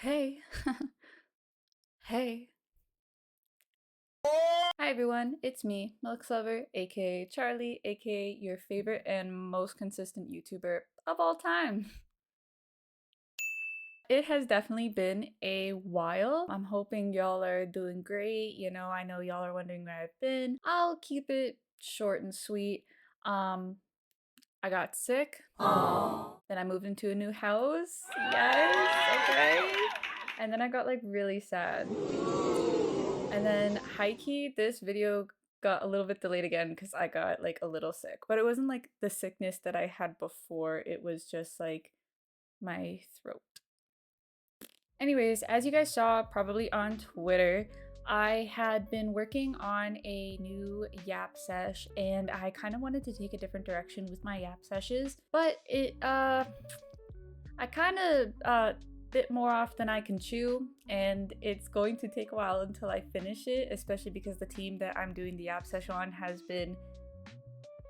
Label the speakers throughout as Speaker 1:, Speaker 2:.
Speaker 1: Hey. Hey. Hi everyone, it's me, milxluvr, aka Charlie, aka your favorite and most consistent YouTuber of all time. It has definitely been a while. I'm hoping y'all are doing great. I know y'all are wondering where I've been. I'll keep it short and sweet. I got sick. Then I moved into a new house. Yes, okay. And then I got like really sad. And then high-key, this video got a little bit delayed again because I got like a little sick. But it wasn't like the sickness that I had before. It was just like my throat. Anyways, as you guys saw probably on Twitter, I had been working on a new yap sesh and I kind of wanted to take a different direction with my yap sessions, but I kind of bit more off than I can chew, and it's going to take a while until I finish it, especially because the team that I'm doing the app session on has been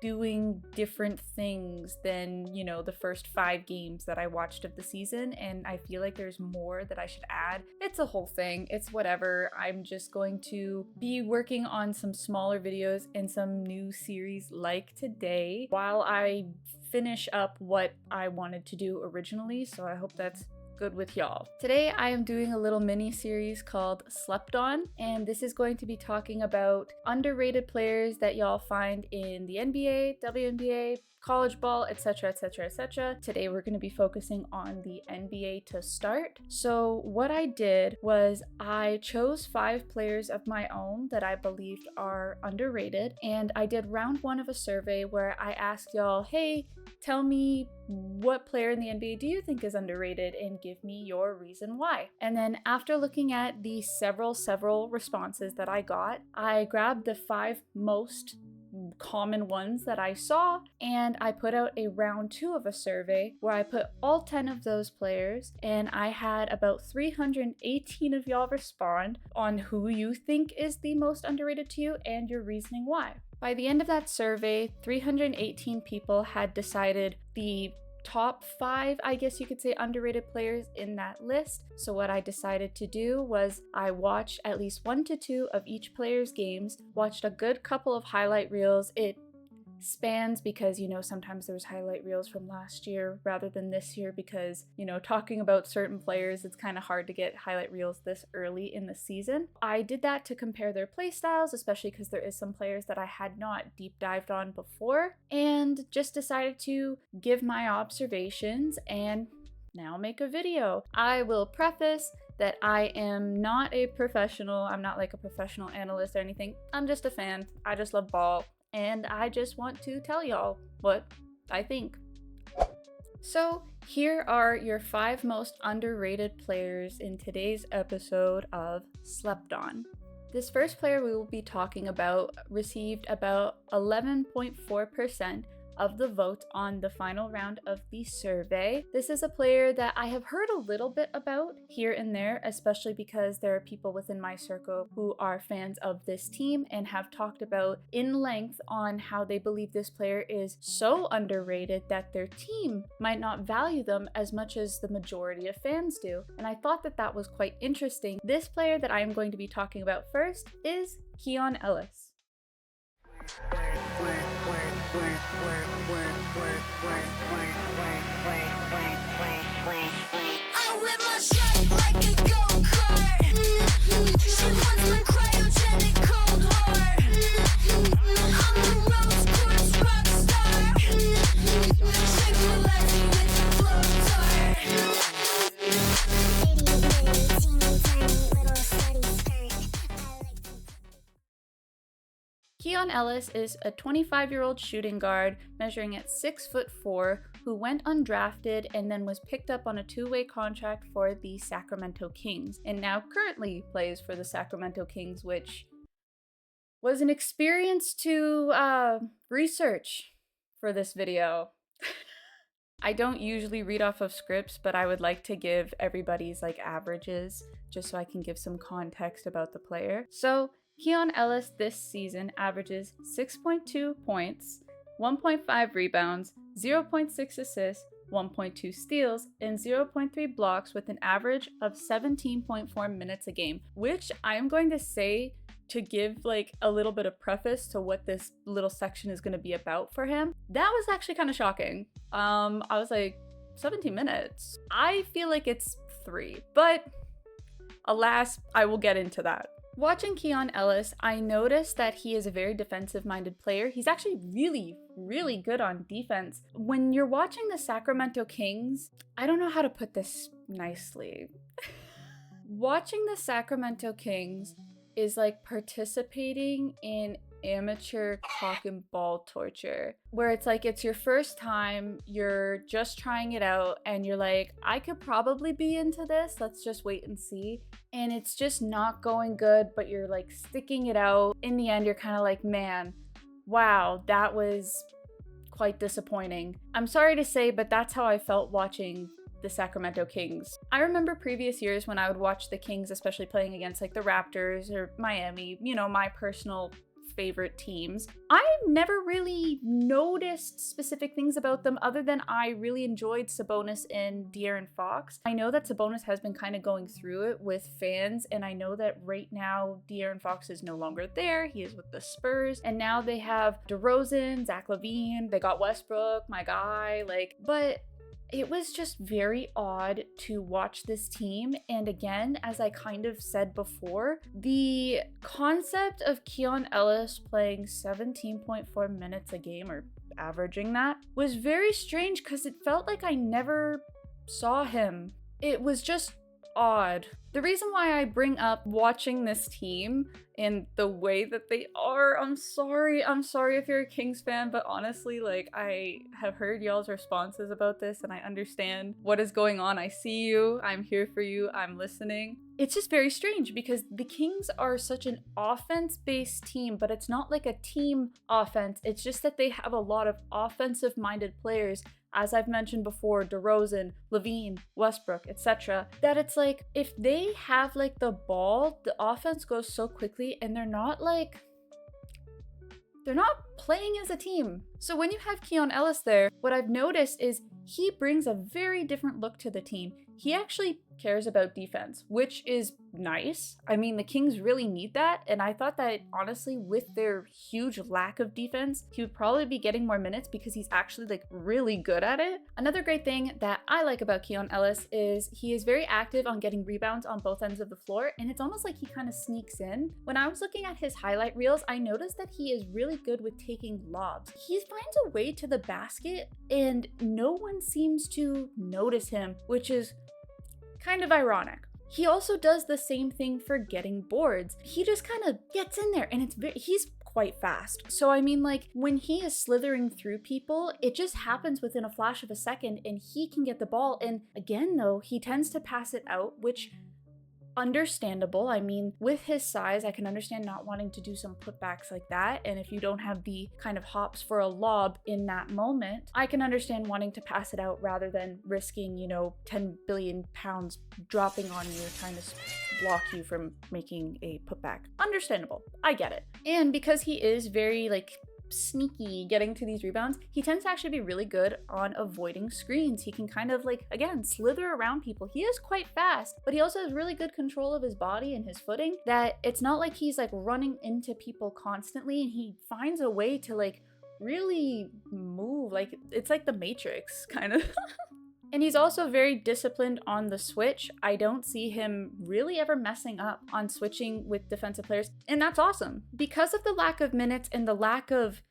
Speaker 1: doing different things than, the first 5 games that I watched of the season, and I feel like there's more that I should add. It's a whole thing. It's whatever. I'm just going to be working on some smaller videos and some new series like today while I finish up what I wanted to do originally, so I hope that's good with y'all. Today I am doing a little mini series called Slept On, and this is going to be talking about underrated players that y'all find in the NBA, WNBA, college ball, etc, etc, etc. Today we're going to be focusing on the NBA to start. So what I did was I chose 5 players of my own that I believed are underrated, and I did round 1 of a survey where I asked y'all, hey, tell me what player in the NBA do you think is underrated and give me your reason why. And then after looking at the several responses that I got, I grabbed the 5 most common ones that I saw, and I put out a round 2 of a survey where I put all 10 of those players, and I had about 318 of y'all respond on who you think is the most underrated to you and your reasoning why. By the end of that survey, 318 people had decided the top 5, I guess you could say, underrated players in that list. So what I decided to do was I watched at least 1 to 2 of each player's games, watched a good couple of highlight reels. It spans because, sometimes there's highlight reels from last year rather than this year because, talking about certain players, it's kind of hard to get highlight reels this early in the season. I did that to compare their play styles, especially because there is some players that I had not deep dived on before, and just decided to give my observations and now make a video. I will preface that I am not a professional. I'm not like a professional analyst or anything. I'm just a fan. I just love ball. And I just want to tell y'all what I think. So here are your 5 most underrated players in today's episode of Slept On. This first player we will be talking about received about 11.4% of the vote on the final round of the survey. This is a player that I have heard a little bit about here and there, especially because there are people within my circle who are fans of this team and have talked about in length on how they believe this player is so underrated that their team might not value them as much as the majority of fans do. And I thought that that was quite interesting. This player that I am going to be talking about first is Keon Ellis. Keon Ellis is a 25-year-old shooting guard measuring at 6'4" who went undrafted and then was picked up on a 2-way contract for the Sacramento Kings and now currently plays for the Sacramento Kings, which was an experience to research for this video. I don't usually read off of scripts, but I would like to give everybody's averages just so I can give some context about the player. So Keon Ellis this season averages 6.2 points, 1.5 rebounds, 0.6 assists, 1.2 steals, and 0.3 blocks with an average of 17.4 minutes a game, which I'm going to say to give like a little bit of preface to what this little section is going to be about for him. That was actually kind of shocking. I was like, 17 minutes? I feel like it's 3, but alas, I will get into that. Watching Keon Ellis, I noticed that he is a very defensive-minded player. He's actually really, really good on defense. When you're watching the Sacramento Kings, I don't know how to put this nicely. Watching the Sacramento Kings is like participating in amateur cock and ball torture, where it's like it's your first time, you're just trying it out, and you're like, I could probably be into this, let's just wait and see. And it's just not going good, but you're like sticking it out. In the end, you're kind of like, man, wow, that was quite disappointing. I'm sorry to say, but that's how I felt watching the Sacramento Kings. I remember previous years when I would watch the Kings, especially playing against like the Raptors or Miami, you know, my personal favorite teams. I never really noticed specific things about them other than I really enjoyed Sabonis and De'Aaron Fox. I know that Sabonis has been kind of going through it with fans, and I know that right now De'Aaron Fox is no longer there. He is with the Spurs, and now they have DeRozan, Zach LaVine, they got Westbrook, my guy, like, but it was just very odd to watch this team. And again, as I kind of said before, the concept of Keon Ellis playing 17.4 minutes a game, or averaging that, was very strange because it felt like I never saw him. It was just odd. The reason why I bring up watching this team and the way that they are, I'm sorry if you're a Kings fan, but honestly, like, I have heard y'all's responses about this and I understand what is going on. I see you, I'm here for you, I'm listening. It's just very strange because the Kings are such an offense-based team, but it's not like a team offense. It's just that they have a lot of offensive-minded players, as I've mentioned before, DeRozan, LaVine, Westbrook, etc., that it's like, if they have like the ball, the offense goes so quickly and they're not playing as a team. So when you have Keon Ellis there, what I've noticed is he brings a very different look to the team. He actually cares about defense, which is nice. I mean, the Kings really need that, and I thought that honestly, with their huge lack of defense, he would probably be getting more minutes because he's actually like really good at it. Another great thing that I like about Keon Ellis is he is very active on getting rebounds on both ends of the floor, and it's almost like he kind of sneaks in. When I was looking at his highlight reels, I noticed that he is really good with taking lobs. He finds a way to the basket and no one seems to notice him, which is kind of ironic. He also does the same thing for getting boards. He just kind of gets in there and he's quite fast. So I mean, like, when he is slithering through people, it just happens within a flash of a second and he can get the ball. And again, though, he tends to pass it out, which understandable. I mean, with his size, I can understand not wanting to do some putbacks like that. And if you don't have the kind of hops for a lob in that moment, I can understand wanting to pass it out rather than risking, 10 billion pounds dropping on you, trying to block you from making a putback. Understandable. I get it. And because he is very sneaky getting to these rebounds, he tends to actually be really good on avoiding screens. He can kind of again, slither around people. He is quite fast, but he also has really good control of his body and his footing, that it's not like he's running into people constantly, and he finds a way to really move. It's like the Matrix kind of. And he's also very disciplined on the switch. I don't see him really ever messing up on switching with defensive players, and that's awesome. Because of the lack of minutes and the lack of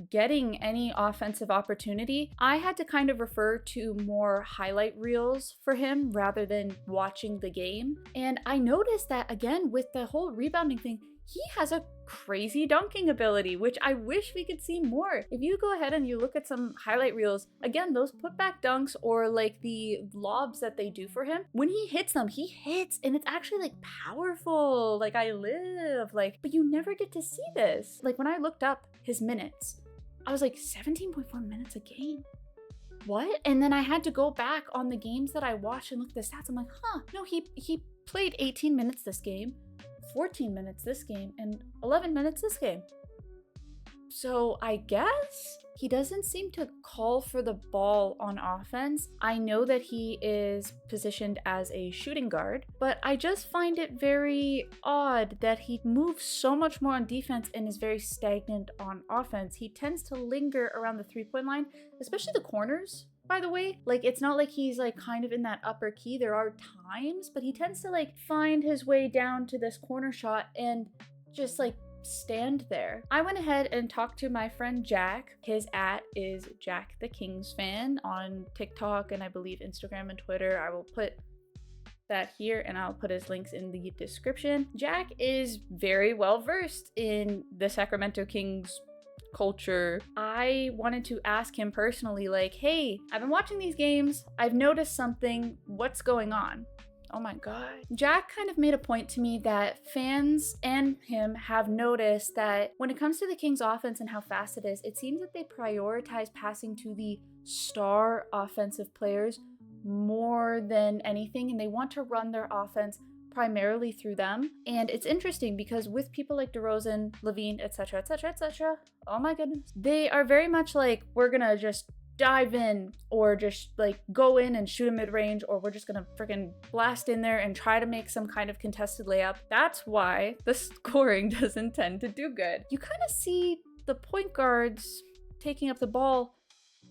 Speaker 1: getting any offensive opportunity, I had to kind of refer to more highlight reels for him rather than watching the game. And I noticed that, again, with the whole rebounding thing, he has a crazy dunking ability, which I wish we could see more. If you go ahead and you look at some highlight reels, again, those putback dunks or the lobs that they do for him, when he hits them, he hits and it's actually powerful. I live, but you never get to see this. When I looked up his minutes, I was 17.4 minutes a game. What? And then I had to go back on the games that I watched and look at the stats. I'm like, no, he played 18 minutes this game, 14 minutes this game, and 11 minutes this game. So I guess he doesn't seem to call for the ball on offense. I know that he is positioned as a shooting guard, but I just find it very odd that he moves so much more on defense and is very stagnant on offense. He tends to linger around the 3-point line, especially the corners. By the way, like, it's not like he's like kind of in that upper key. There are times, but he tends to like find his way down to this corner shot and just like stand there. I went ahead and talked to my friend Jack. His @ is Jack the Kings fan on TikTok and I believe Instagram and Twitter. I will put that here and I'll put his links in the description. Jack is very well versed in the Sacramento Kings culture. I wanted to ask him personally, like, hey, I've been watching these games. I've noticed something. What's going on? Oh my God. Jack kind of made a point to me that fans and him have noticed that when it comes to the Kings offense and how fast it is, it seems that they prioritize passing to the star offensive players more than anything, and they want to run their offense primarily through them. And it's interesting because with people like DeRozan, Levine, etc., etc., etc., oh my goodness, they are very much like, we're gonna just dive in or just like go in and shoot a mid-range, or we're just gonna freaking blast in there and try to make some kind of contested layup. That's why the scoring doesn't tend to do good. You kind of see the point guards taking up the ball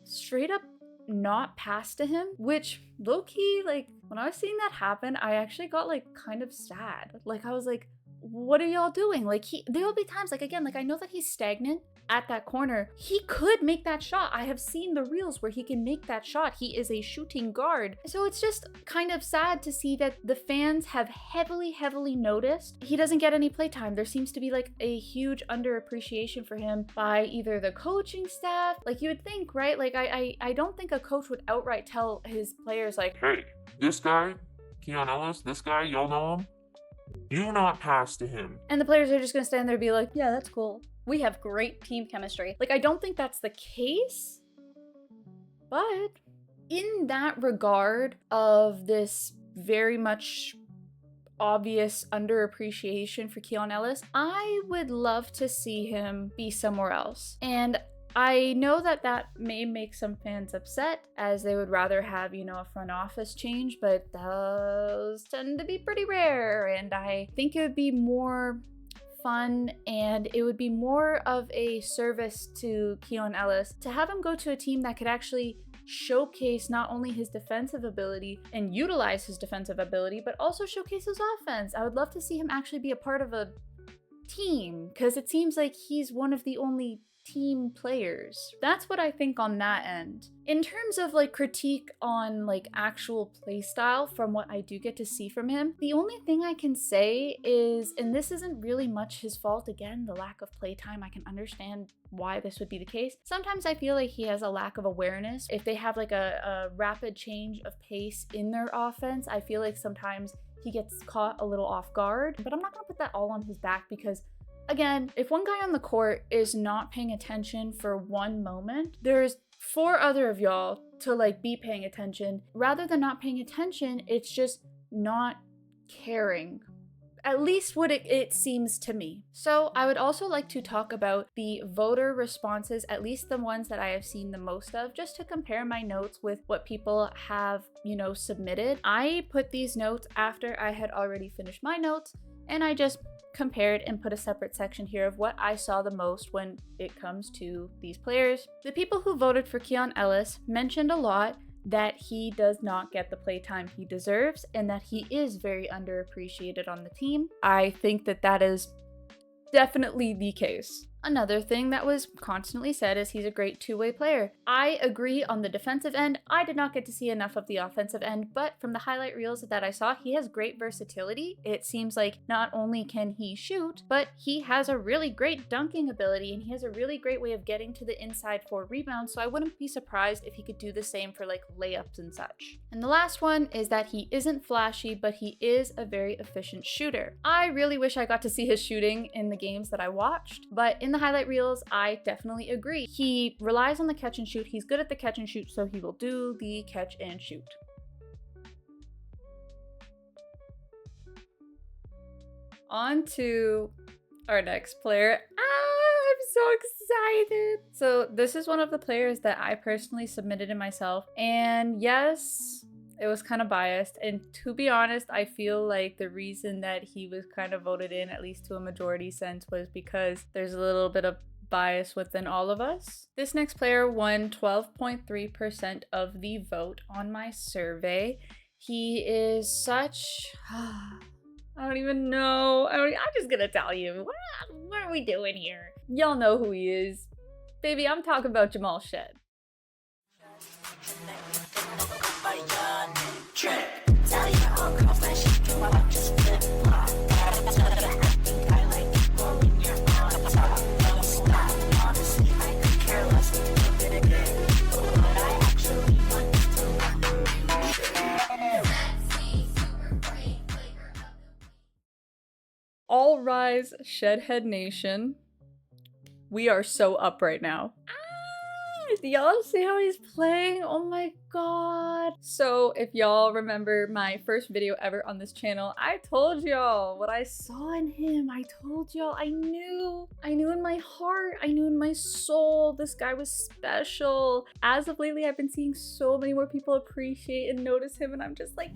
Speaker 1: straight up not pass to him, which low-key, like, when I was seeing that happen, I actually got like kind of sad. Like, I was like, what are y'all doing? Like, there will be times, like, again, like, I know that he's stagnant at that corner. He could make that shot. I have seen the reels where he can make that shot. He is a shooting guard. So it's just kind of sad to see that the fans have heavily noticed he doesn't get any playtime. There seems to be like a huge underappreciation for him by either the coaching staff. Like, you would think, right? Like, I don't think a coach would outright tell his players like,
Speaker 2: hey, this guy, Keon Ellis, this guy, y'all know him? Do not pass to him.
Speaker 1: And the players are just gonna stand there and be like, yeah, that's cool. We have great team chemistry. Like, I don't think that's the case, but in that regard of this very much obvious underappreciation for Keon Ellis, I would love to see him be somewhere else. And I know that that may make some fans upset, as they would rather have, you know, a front office change, but those tend to be pretty rare. And I think it would be more fun and it would be more of a service to Keon Ellis to have him go to a team that could actually showcase not only his defensive ability and utilize his defensive ability, but also showcase his offense. I would love to see him actually be a part of a team, because it seems like he's one of the only team players. That's what I think on that end. In terms of like critique on like actual play style from what I do get to see from him, the only thing I can say is, and this isn't really much his fault, again, the lack of playtime, I can understand why this would be the case. Sometimes I feel like he has a lack of awareness. If they have like a rapid change of pace in their offense, I feel like sometimes he gets caught a little off guard, but I'm not gonna put that all on his back, because again, if one guy on the court is not paying attention for one moment, there's 4 other of y'all to like be paying attention. Rather than not paying attention, it's just not caring. At least what it seems to me. So I would also like to talk about the voter responses, at least the ones that I have seen the most of, just to compare my notes with what people have, you know, submitted. I put these notes after I had already finished my notes, and I just compared and put a separate section here of what I saw the most when it comes to these players. The people who voted for Keon Ellis mentioned a lot that he does not get the playtime he deserves and that he is very underappreciated on the team. I think that that is definitely the case. Another thing that was constantly said is he's a great two-way player. I agree on the defensive end. I did not get to see enough of the offensive end, but from the highlight reels that I saw, he has great versatility. It seems like not only can he shoot, but he has a really great dunking ability and he has a really great way of getting to the inside for rebounds, so I wouldn't be surprised if he could do the same for like layups and such. And the last one is that he isn't flashy, but he is a very efficient shooter. I really wish I got to see his shooting in the games that I watched, but in the highlight reels, I definitely agree. He relies on the catch and shoot. He's good at the catch and shoot, so he will do the catch and shoot. On to our next player. I'm so excited. So this is one of the players that I personally submitted in myself. And yes, it was kind of biased. And to be honest, I feel like the reason that he was kind of voted in, at least to a majority sense, was because there's a little bit of bias within all of us. This next player won 12.3% of the vote on my survey. He is such... I don't even know. I'm just gonna tell you. What are we doing here? Y'all know who he is. Baby, I'm talking about Jamal Shed. All rise, Shedhead Nation. We are so up right now. Y'all see how he's playing? Oh my god. So if y'all remember my first video ever on this channel, I told y'all what I saw in him. I told y'all I knew in my heart, I knew in my soul this guy was special. As of lately, I've been seeing so many more people appreciate and notice him, and I'm just like,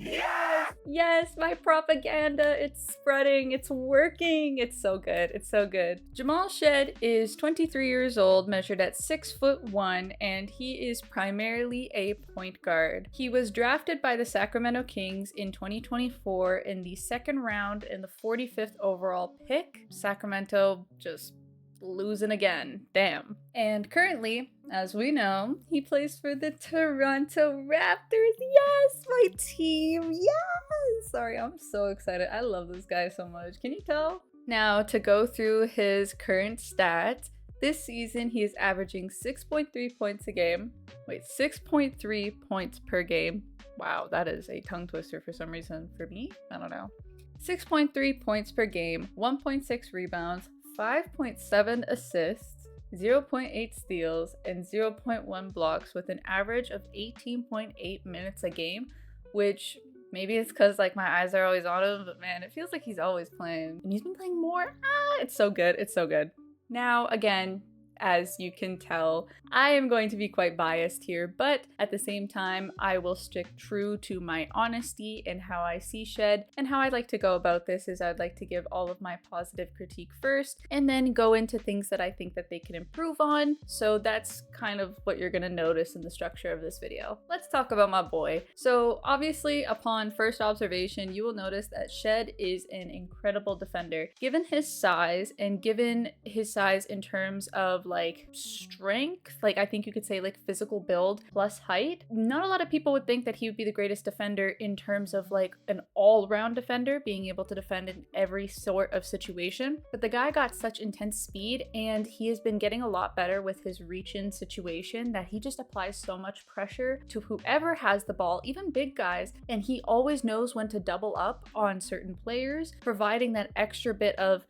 Speaker 1: yes, my propaganda, it's spreading, it's working. It's so good, it's so good. Jamal Shed is 23 years old, measured at 6'1", and he is primarily a point guard. He was drafted by the Sacramento Kings in 2024 in the second round in the 45th overall pick. Sacramento just losing again. Damn. And currently, as we know, he plays for the Toronto Raptors. Yes, my team. Yes. Sorry, I'm so excited. I love this guy so much. Can you tell? Now, to go through his current stats, this season, he is averaging 6.3 points a game. Wait, 6.3 points per game. Wow, that is a tongue twister for some reason for me. I don't know. 6.3 points per game, 1.6 rebounds, 5.7 assists, 0.8 steals, and 0.1 blocks with an average of 18.8 minutes a game, which maybe it's because like my eyes are always on him, but man, it feels like he's always playing. And he's been playing more. It's so good. It's so good. Now, again, as you can tell, I am going to be quite biased here, but at the same time, I will stick true to my honesty and how I see Shed. And how I'd like to go about this is I'd like to give all of my positive critique first, and then go into things that I think that they can improve on. So that's kind of what you're gonna notice in the structure of this video. Let's talk about my boy. So obviously, upon first observation, you will notice that Shed is an incredible defender. Given his size, and given his size in terms of like strength, like I think you could say like physical build plus height, not a lot of people would think that he would be the greatest defender in terms of like an all-round defender, being able to defend in every sort of situation. But the guy got such intense speed, and he has been getting a lot better with his reach-in situation, that he just applies so much pressure to whoever has the ball, even big guys, and he always knows when to double up on certain players, providing that extra bit of,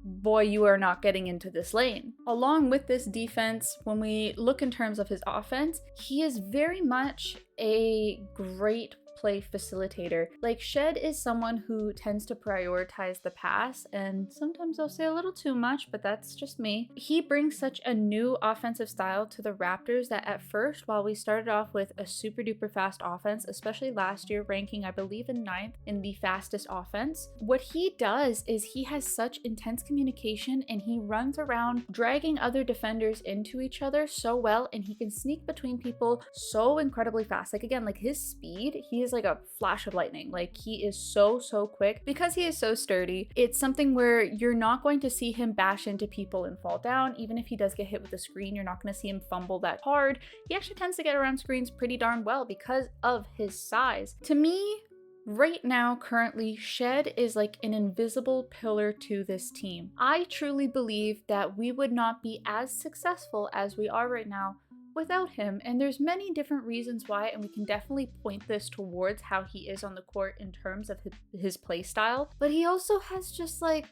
Speaker 1: boy, you are not getting into this lane. Along with this defense, when we look in terms of his offense, he is very much a great play facilitator. Like, Shed is someone who tends to prioritize the pass, and sometimes I'll say a little too much, but that's just me. He brings such a new offensive style to the Raptors that at first, while we started off with a super duper fast offense, especially last year ranking I believe in 9th in the fastest offense, what he does is he has such intense communication, and he runs around dragging other defenders into each other so well, and he can sneak between people so incredibly fast. Like, again, like his speed, he is like a flash of lightning. Like, he is so quick. Because he is so sturdy, it's something where you're not going to see him bash into people and fall down. Even if he does get hit with a screen, you're not going to see him fumble that hard. He actually tends to get around screens pretty darn well because of his size. To me, right now, currently, Shed is like an invisible pillar to this team. I truly believe that we would not be as successful as we are right now without him, and there's many different reasons why, and we can definitely point this towards how he is on the court in terms of his play style, but he also has just like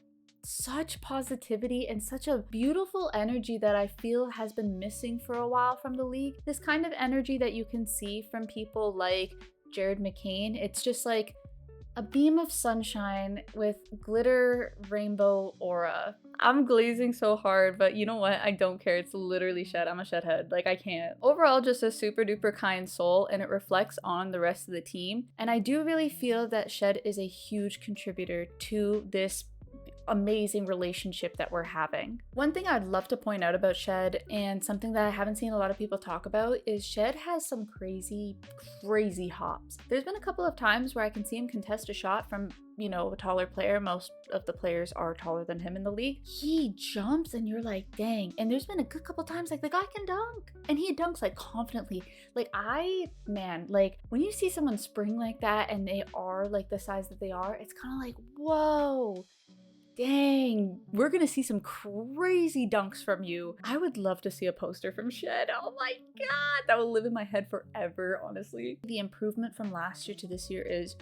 Speaker 1: such positivity and such a beautiful energy that I feel has been missing for a while from the league. This kind of energy that you can see from people like Jared McCain. It's just like A beam of sunshine with glitter rainbow aura. I'm glazing so hard, but you know what? I don't care. It's literally Shed. I'm a Shed head. Like, I can't. Overall, just a super duper kind soul, and it reflects on the rest of the team. And I do really feel that Shed is a huge contributor to this amazing relationship that we're having. One thing I'd love to point out about Shed, and something that I haven't seen a lot of people talk about, is Shed has some crazy hops. There's been a couple of times where I can see him contest a shot from, you know, a taller player. Most of the players are taller than him in the league. He jumps and you're like, dang. And there's been a good couple times like the guy can dunk, and he dunks like confidently. Like, man, like when you see someone spring like that and they are like the size that they are, it's kind of like, whoa, dang, we're gonna see some crazy dunks from you. I would love to see a poster from Shed. Oh my god, that will live in my head forever, honestly. The improvement from last year to this year is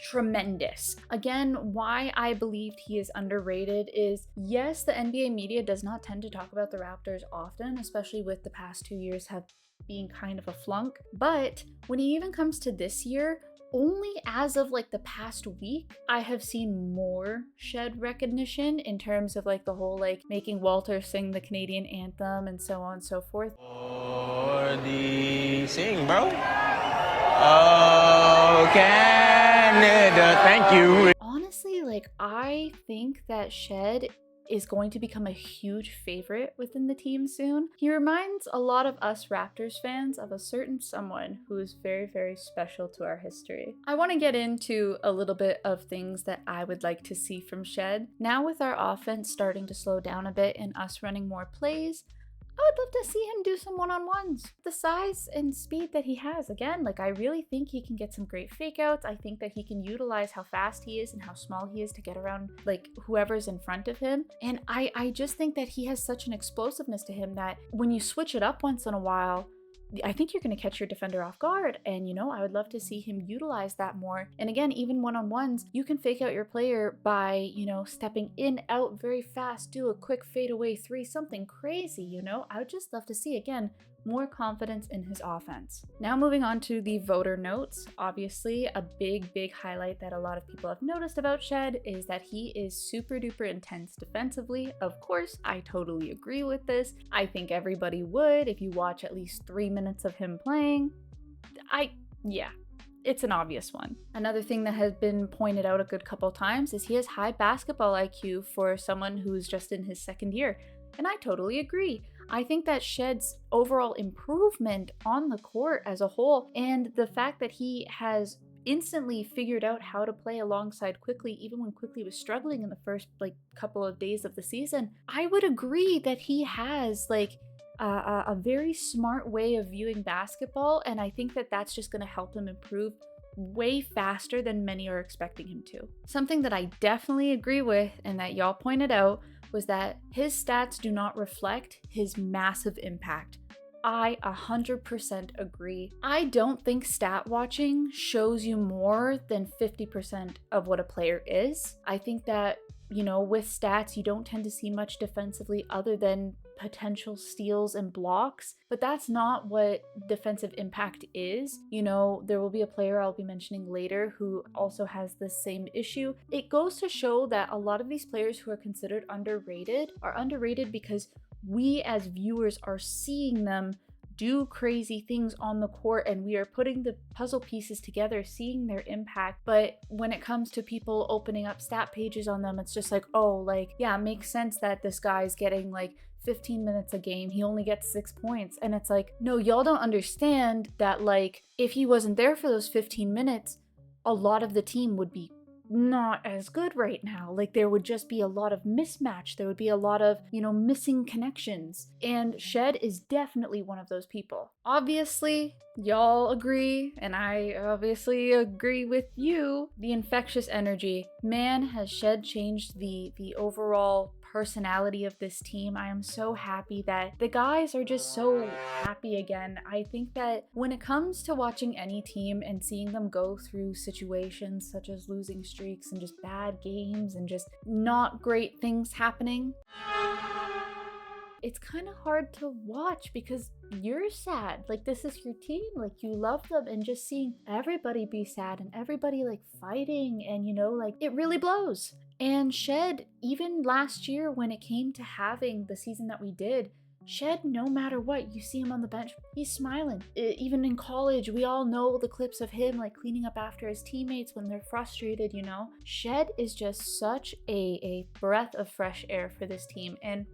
Speaker 1: tremendous. Again, why I believed he is underrated is, yes, the NBA media does not tend to talk about the Raptors often, especially with the past 2 years have being kind of a flunk. But when it even comes to this year, only as of like the past week, I have seen more Shed recognition in terms of like the whole like making Walter sing the Canadian anthem and so on and so forth.
Speaker 3: For the sing, bro. Oh, Canada, thank you.
Speaker 1: Honestly, like I think that Shed is going to become a huge favorite within the team soon. He reminds a lot of us Raptors fans of a certain someone who is very, very special to our history. I want to get into a little bit of things that I would like to see from Shed. Now with our offense starting to slow down a bit and us running more plays, I would love to see him do some one-on-ones. The size and speed that he has, again, like I really think he can get some great fake outs. I think that he can utilize how fast he is and how small he is to get around like whoever's in front of him. And I just think that he has such an explosiveness to him that when you switch it up once in a while, I think you're going to catch your defender off guard. And, you know, I would love to see him utilize that more. And again, even one-on-ones, you can fake out your player by, you know, stepping in, out very fast, do a quick fadeaway three, something crazy, you know? I would just love to see, again, more confidence in his offense. Now moving on to the voter notes. Obviously, a big highlight that a lot of people have noticed about Shed is that he is super duper intense defensively. Of course, I totally agree with this. I think everybody would if you watch at least 3 minutes of him playing. Yeah. It's an obvious one. Another thing that has been pointed out a good couple times is he has high basketball IQ for someone who's just in his second year. And I totally agree. I think that Shed's overall improvement on the court as a whole, and the fact that he has instantly figured out how to play alongside Quickly, even when Quickly was struggling in the first like couple of days of the season, I would agree that he has like a very smart way of viewing basketball, and I think that that's just going to help him improve way faster than many are expecting him to. Something that I definitely agree with and that y'all pointed out was that his stats do not reflect his massive impact. I 100% agree. I don't think stat watching shows you more than 50% of what a player is. I think that, you know, with stats, you don't tend to see much defensively other than potential steals and blocks, but that's not what defensive impact is. You know, there will be a player I'll be mentioning later who also has this same issue. It goes to show that a lot of these players who are considered underrated are underrated because we as viewers are seeing them do crazy things on the court and we are putting the puzzle pieces together, seeing their impact. But when it comes to people opening up stat pages on them, it's just like, oh, like, yeah, it makes sense that this guy's getting like 15 minutes a game, he only gets 6 points. And it's like, no, y'all don't understand that, like, if he wasn't there for those 15 minutes, a lot of the team would be not as good right now. Like, there would just be a lot of mismatch. There would be a lot of, you know, missing connections. And Shed is definitely one of those people. Obviously, y'all agree, and I obviously agree with you. The infectious energy. Man, has Shed changed the overall personality of this team. I am so happy that the guys are just so happy again. I think that when it comes to watching any team and seeing them go through situations such as losing streaks and just bad games and just not great things happening, it's kind of hard to watch because you're sad. Like, this is your team, like, you love them, and just seeing everybody be sad and everybody like fighting, and you know, like, it really blows. And Shed, even last year when it came to having the season that we did, Shed, no matter what, you see him on the bench, he's smiling. Even in college, we all know the clips of him like cleaning up after his teammates when they're frustrated, you know? Shed is just such a breath of fresh air for this team, and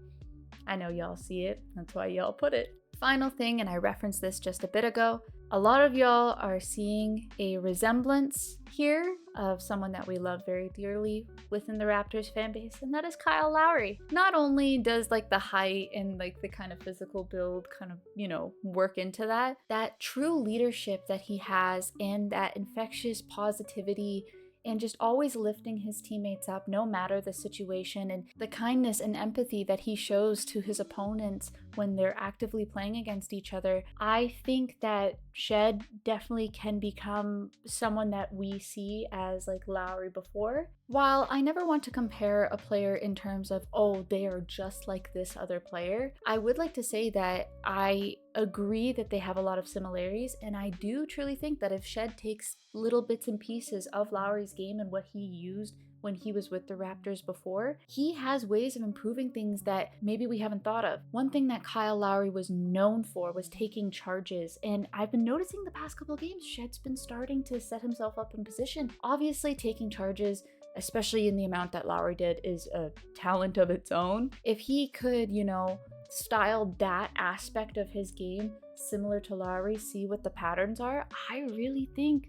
Speaker 1: I know y'all see it, that's why y'all put it. Final thing, and I referenced this just a bit ago, a lot of y'all are seeing a resemblance here of someone that we love very dearly within the Raptors fan base, and that is Kyle Lowry. Not only does like the height and like the kind of physical build kind of, you know, work into that, that true leadership that he has and that infectious positivity and just always lifting his teammates up no matter the situation, and the kindness and empathy that he shows to his opponents when they're actively playing against each other. I think that Shed definitely can become someone that we see as like Lowry before. While I never want to compare a player in terms of, oh, they are just like this other player, I would like to say that I agree that they have a lot of similarities, and I do truly think that if Shed takes little bits and pieces of Lowry's game and what he used when he was with the Raptors before, he has ways of improving things that maybe we haven't thought of. One thing that Kyle Lowry was known for was taking charges, and I've been noticing the past couple of games, Shed's been starting to set himself up in position. Obviously, taking charges, especially in the amount that Lowry did, is a talent of its own. If he could, you know, style that aspect of his game similar to Lowry, see what the patterns are, I really think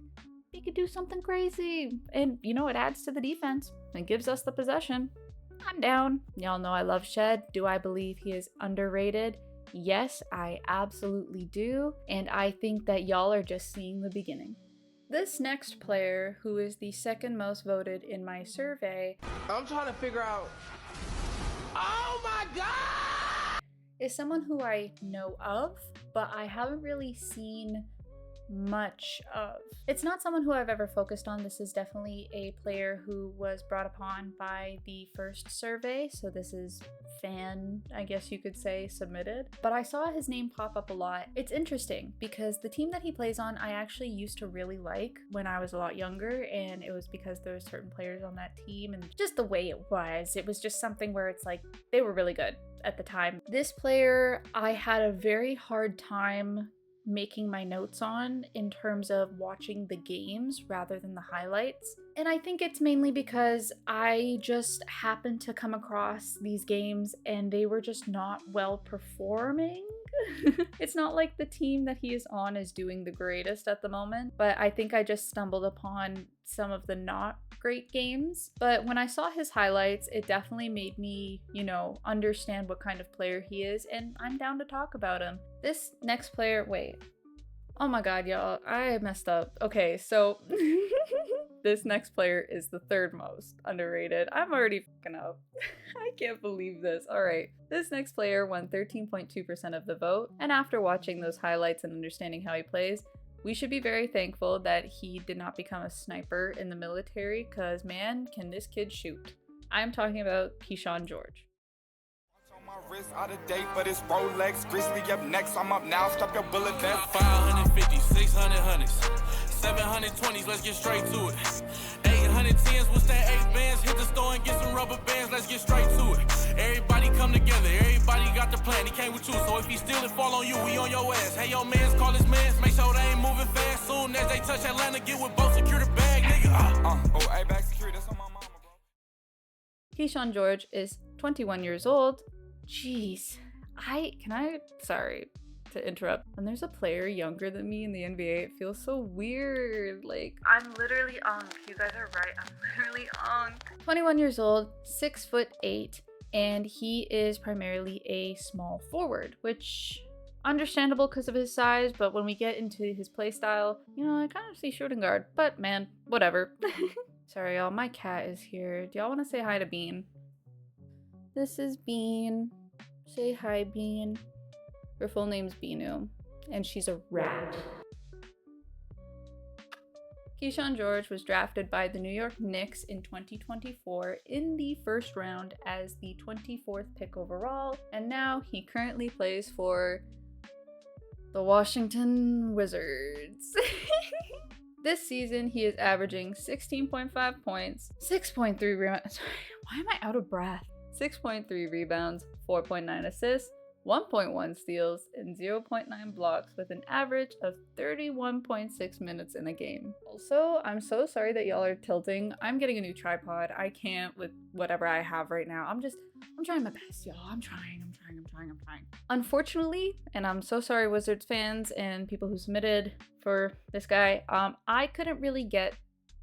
Speaker 1: he could do something crazy. And, you know, it adds to the defense and gives us the possession. I'm down. Y'all know I love Shed. Do I believe he is underrated? Yes, I absolutely do. And I think that y'all are just seeing the beginning. This next player, who is the second most voted in my survey,
Speaker 3: I'm trying to figure out. Oh my God!
Speaker 1: Is someone who I know of, but I haven't really seen much of. It's not someone who I've ever focused on. This is definitely a player who was brought upon by the first survey, so this is fan, I guess you could say, submitted. But I saw his name pop up a lot. It's interesting because the team that he plays on I actually used to really like when I was a lot younger, and it was because there were certain players on that team and just the way it was just something where it's like they were really good at the time. This player I had a very hard time making my notes on in terms of watching the games rather than the highlights. And I think it's mainly because I just happened to come across these games and they were just not well performing. It's not like the team that he is on is doing the greatest at the moment, but I think I just stumbled upon some of the not great games. But when I saw his highlights, it definitely made me, you know, understand what kind of player he is, and I'm down to talk about him. This next player, wait. Oh my god, y'all, I messed up. Okay, so this next player is the third most underrated. I'm already fucking up. I can't believe this. All right, this next player won 13.2% of the vote, and after watching those highlights and understanding how he plays, we should be very thankful that he did not become a sniper in the military, because man, can this kid shoot. I'm talking about Keyshawn George.
Speaker 4: Wrist out of date, but it's Rolex. Grizzly up next, I'm up now. Stop your bullet vest.
Speaker 5: 550, 600 hundreds, 720s, let's get straight to it. 810s, what's that 8 bands? Hit the store and get some rubber bands, let's get straight to it. Everybody come together, everybody got the plan. He came with you, so if he steal it, fall on you, we on your ass. Hey, your mans, call his mans, make sure they ain't moving fast. Soon as they touch Atlanta, get with both, secure the bag, nigga.
Speaker 4: Oh, hey, back security, that's on my mama.
Speaker 1: Keyshawn George is 21 years old. Jeez, sorry to interrupt. When there's a player younger than me in the NBA, it feels so weird. Like, I'm literally you guys are right, I'm literally 21 years old, 6'8", and he is primarily a small forward, which understandable because of his size, but when we get into his play style, you know, I kind of see shooting guard, but man, whatever. Sorry y'all, my cat is here. Do y'all want to say hi to Bean? This is Bean. Say hi, Bean. Her full name's Beanu, and she's a rat. Keyshawn George was drafted by the New York Knicks in 2024 in the first round as the 24th pick overall, and now he currently plays for the Washington Wizards. This season, he is averaging 16.5 points, 6.3 rebounds. Sorry, why am I out of breath? 6.3 rebounds, 4.9 assists, 1.1 steals, and 0.9 blocks with an average of 31.6 minutes in a game. Also, I'm so sorry that y'all are tilting. I'm getting a new tripod. I can't with whatever I have right now. I'm trying my best, y'all. I'm trying. Unfortunately, and I'm so sorry Wizards fans and people who submitted for this guy, I couldn't really get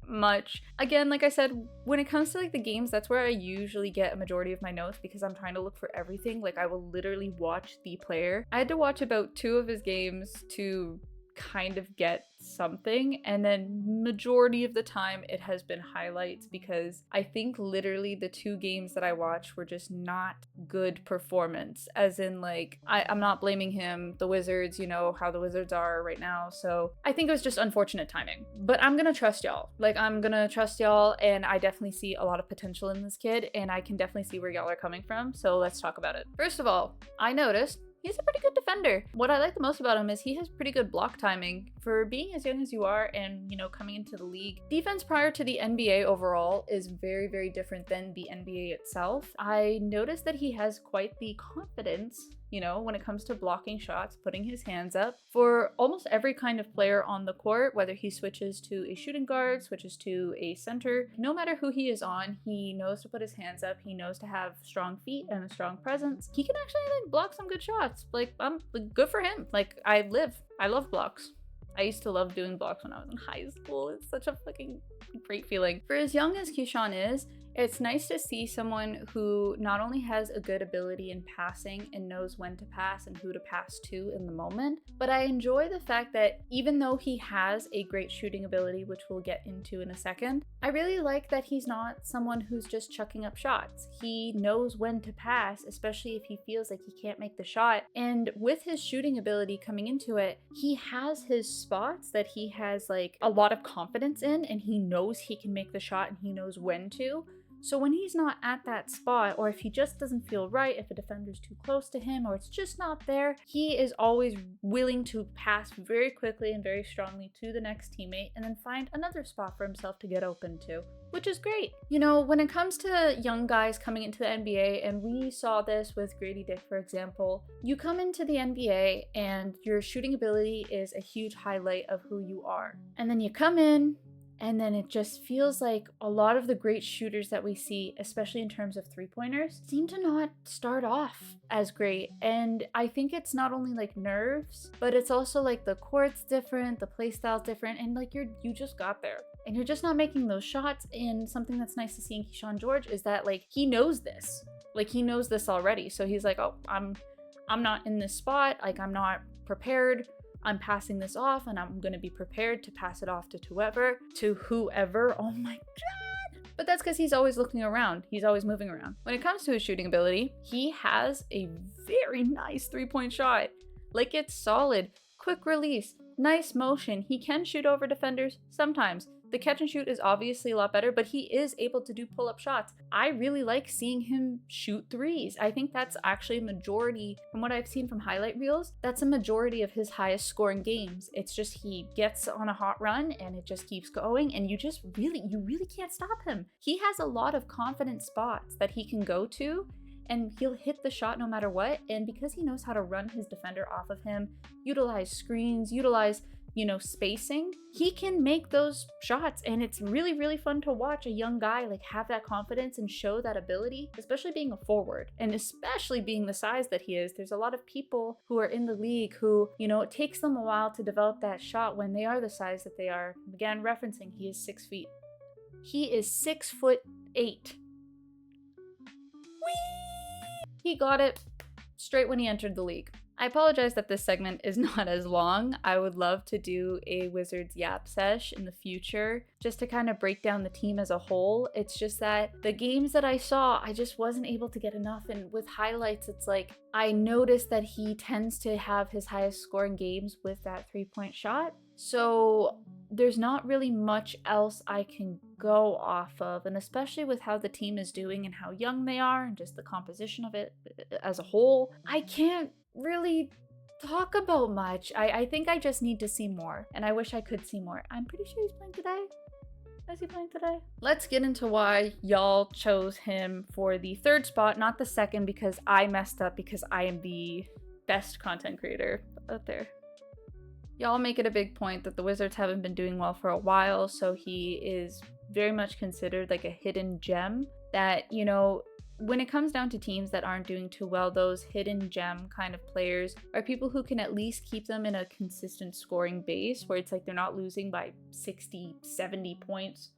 Speaker 1: much. Again, like I said, when it comes to like the games, that's where I usually get a majority of my notes because I'm trying to look for everything. Like I will literally watch the player. I had to watch about 2 of his games to kind of get something, and then majority of the time it has been highlights because I think literally the 2 games that I watched were just not good performance, as in like I'm not blaming him, the Wizards, you know how the Wizards are right now, so I think it was just unfortunate timing. But I'm gonna trust y'all, and I definitely see a lot of potential in this kid, and I can definitely see where y'all are coming from, so let's talk about it. First of all, I noticed he's a pretty good defender. What I like the most about him is he has pretty good block timing. For being as young as you are and, you know, coming into the league, defense prior to the NBA overall is very, very different than the NBA itself. I noticed that he has quite the confidence, you know, when it comes to blocking shots, putting his hands up for almost every kind of player on the court, whether he switches to a shooting guard, switches to a center, no matter who he is on, he knows to put his hands up. He knows to have strong feet and a strong presence. He can actually like block some good shots. Like, good for him. Like, I love blocks. I used to love doing blocks when I was in high school. It's such a fucking great feeling. For as young as Keyshawn is, it's nice to see someone who not only has a good ability in passing and knows when to pass and who to pass to in the moment, but I enjoy the fact that even though he has a great shooting ability, which we'll get into in a second, I really like that he's not someone who's just chucking up shots. He knows when to pass, especially if he feels like he can't make the shot. And with his shooting ability coming into it, he has his spots that he has like a lot of confidence in, and he knows he can make the shot and he knows when to. So when he's not at that spot, or if he just doesn't feel right, if a defender's too close to him, or it's just not there, he is always willing to pass very quickly and very strongly to the next teammate and then find another spot for himself to get open to, which is great. You know, when it comes to young guys coming into the NBA, and we saw this with Grady Dick, for example, you come into the NBA and your shooting ability is a huge highlight of who you are. And then you come in, and then it just feels like a lot of the great shooters that we see, especially in terms of three-pointers, seem to not start off as great. And I think it's not only like nerves, but it's also like the court's different, the play style's different, and like you just got there. And you're just not making those shots. And something that's nice to see in Keyshawn George is that like he knows this. Like he knows this already. So he's like, oh, I'm not in this spot, like I'm not prepared. I'm passing this off and I'm gonna be prepared to pass it off to whoever. Oh my god. But that's because he's always looking around. He's always moving around. When it comes to his shooting ability, he has a very nice 3-point shot. Like it's solid, quick release, nice motion. He can shoot over defenders sometimes. The catch and shoot is obviously a lot better, but he is able to do pull-up shots. I really like seeing him shoot threes. I think that's actually a majority, from what I've seen from highlight reels, that's a majority of his highest scoring games. It's just he gets on a hot run and it just keeps going, and you really can't stop him. He has a lot of confident spots that he can go to, and he'll hit the shot no matter what. And because he knows how to run his defender off of him, utilize screens, utilize, you know, spacing, he can make those shots. And it's really, really fun to watch a young guy like have that confidence and show that ability, especially being a forward and especially being the size that he is. There's a lot of people who are in the league who, you know, it takes them a while to develop that shot when they are the size that they are. Again, referencing, he is 6 feet. He is 6'8". He got it straight when he entered the league. I apologize that this segment is not as long. I would love to do a Wizards Yap sesh in the future just to kind of break down the team as a whole. It's just that the games that I saw, I just wasn't able to get enough. And with highlights, it's like I noticed that he tends to have his highest scoring games with that 3-point shot. So there's not really much else I can go off of, and especially with how the team is doing and how young they are and just the composition of it as a whole, I can't really talk about much. I think I just need to see more, and I wish I could see more. I'm pretty sure he's playing today. Is he playing today? Let's get into why y'all chose him for the 3rd spot, not the 2nd, because I messed up because I am the best content creator out there. Y'all make it a big point that the Wizards haven't been doing well for a while, so he is very much considered like a hidden gem that, you know, when it comes down to teams that aren't doing too well, those hidden gem kind of players are people who can at least keep them in a consistent scoring base where it's like they're not losing by 60, 70 points.